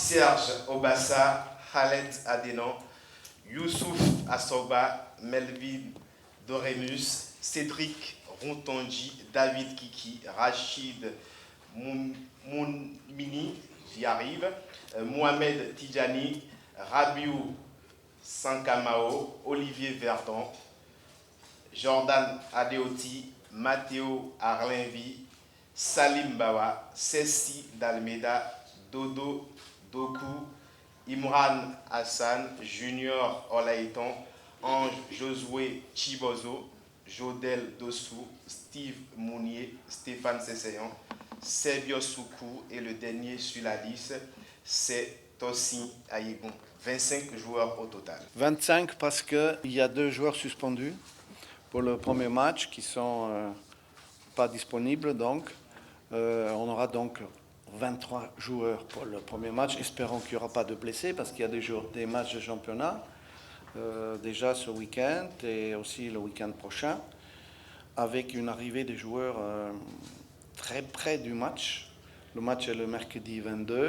Serge Obassa, Khaled Adenan, Youssouf Assoba, Melvin Doremus, Cédric Rontonji, David Kiki, Rachid Mounmini, j'y arrive, Mohamed Tidjani, Rabiou Sankamao, Olivier Verdon, Jordan Adeoti, Matteo Arlenvi, Salim Bawa, Ceci Dalmeda, Dodo Doku, Imran Hassan, Junior Olaiton, Ange Josué Chibozo, Jodel Dossou, Steve Mounier, Stéphane Sessayan, Sebio Soukou et le dernier sur la liste, c'est Tossi Ayegon. 25 joueurs au total. 25 parce qu'il y a 2 joueurs suspendus pour le premier match qui ne sont pas disponibles. Donc, on aura donc 23 joueurs pour le premier match. Espérons qu'il n'y aura pas de blessés parce qu'il y a des matchs de championnat déjà ce week-end et aussi le week-end prochain, avec une arrivée des joueurs très près du match. Le match est le mercredi 22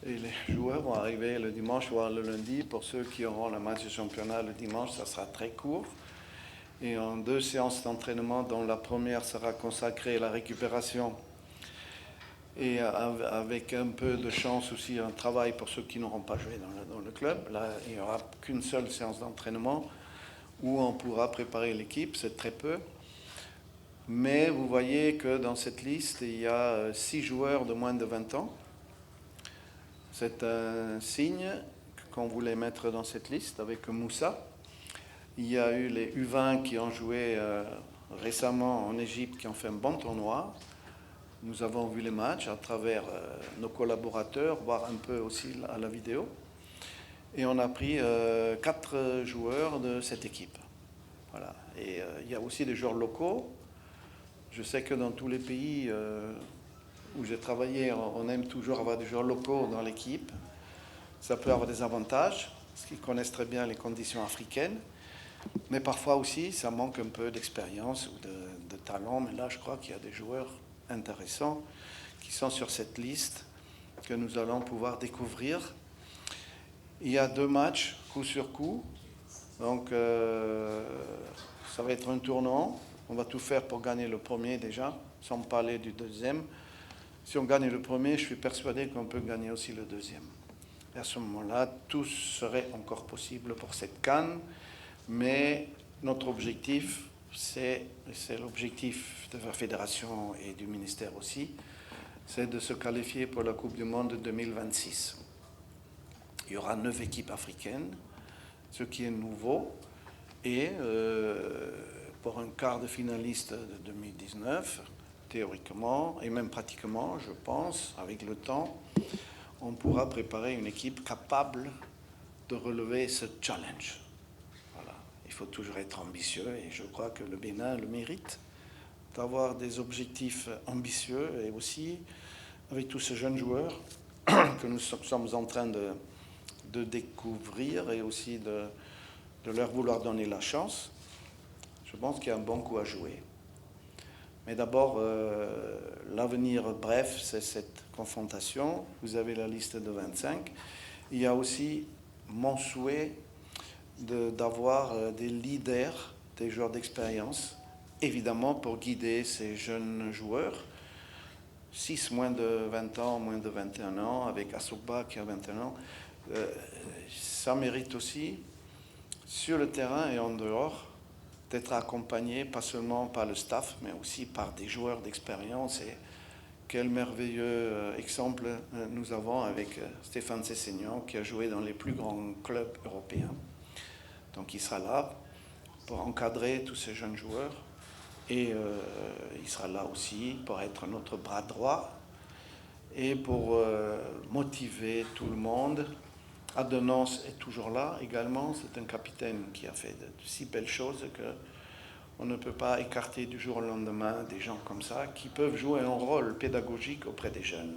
et les joueurs vont arriver le dimanche voire le lundi. Pour ceux qui auront le match de championnat le dimanche, ça sera très court. Et en 2 séances d'entraînement, dont la première sera consacrée à la récupération et avec un peu de chance aussi un travail pour ceux qui n'auront pas joué dans le club. Là, il n'y aura qu'une seule séance d'entraînement où on pourra préparer l'équipe, c'est très peu. Mais vous voyez que dans cette liste, il y a 6 joueurs de moins de 20 ans. C'est un signe qu'on voulait mettre dans cette liste avec Moussa. Il y a eu les U20 qui ont joué récemment en Égypte, qui ont fait un bon tournoi. Nous avons vu les matchs à travers nos collaborateurs, voire un peu aussi à la vidéo. Et on a pris 4 joueurs de cette équipe. Voilà. Et il y a aussi des joueurs locaux. Je sais que dans tous les pays où j'ai travaillé, on aime toujours avoir des joueurs locaux dans l'équipe. Ça peut avoir des avantages, parce qu'ils connaissent très bien les conditions africaines. Mais parfois aussi, ça manque un peu d'expérience ou de talent. Mais là, je crois qu'il y a des joueurs intéressants qui sont sur cette liste que nous allons pouvoir découvrir. Il y a 2 matchs, coup sur coup. Donc, ça va être un tournant. On va tout faire pour gagner le premier déjà, sans parler du deuxième. Si on gagne le premier, je suis persuadé qu'on peut gagner aussi le deuxième. Et à ce moment-là, tout serait encore possible pour cette CAN. Mais notre objectif, c'est l'objectif de la fédération et du ministère aussi, c'est de se qualifier pour la Coupe du Monde 2026. Il y aura 9 équipes africaines, ce qui est nouveau. Et pour un quart de finaliste de 2019, théoriquement, et même pratiquement, je pense, avec le temps, on pourra préparer une équipe capable de relever ce challenge. Il faut toujours être ambitieux et je crois que le Bénin le mérite d'avoir des objectifs ambitieux et aussi avec tous ces jeunes joueurs que nous sommes en train de découvrir et aussi de leur vouloir donner la chance. Je pense qu'il y a un bon coup à jouer. Mais d'abord, l'avenir bref, c'est cette confrontation. Vous avez la liste de 25. Il y a aussi mon souhait d'avoir des leaders, des joueurs d'expérience, évidemment pour guider ces jeunes joueurs. 6 moins de 20 ans, moins de 21 ans, avec Assoba qui a 21 ans. Ça mérite aussi, sur le terrain et en dehors, d'être accompagné, pas seulement par le staff, mais aussi par des joueurs d'expérience. Et quel merveilleux exemple nous avons avec Stéphane Sessayan, qui a joué dans les plus grands clubs européens. Donc il sera là pour encadrer tous ces jeunes joueurs et il sera là aussi pour être notre bras droit et pour motiver tout le monde. Adenance est toujours là également, c'est un capitaine qui a fait de si belles choses qu'on ne peut pas écarter du jour au lendemain des gens comme ça qui peuvent jouer un rôle pédagogique auprès des jeunes.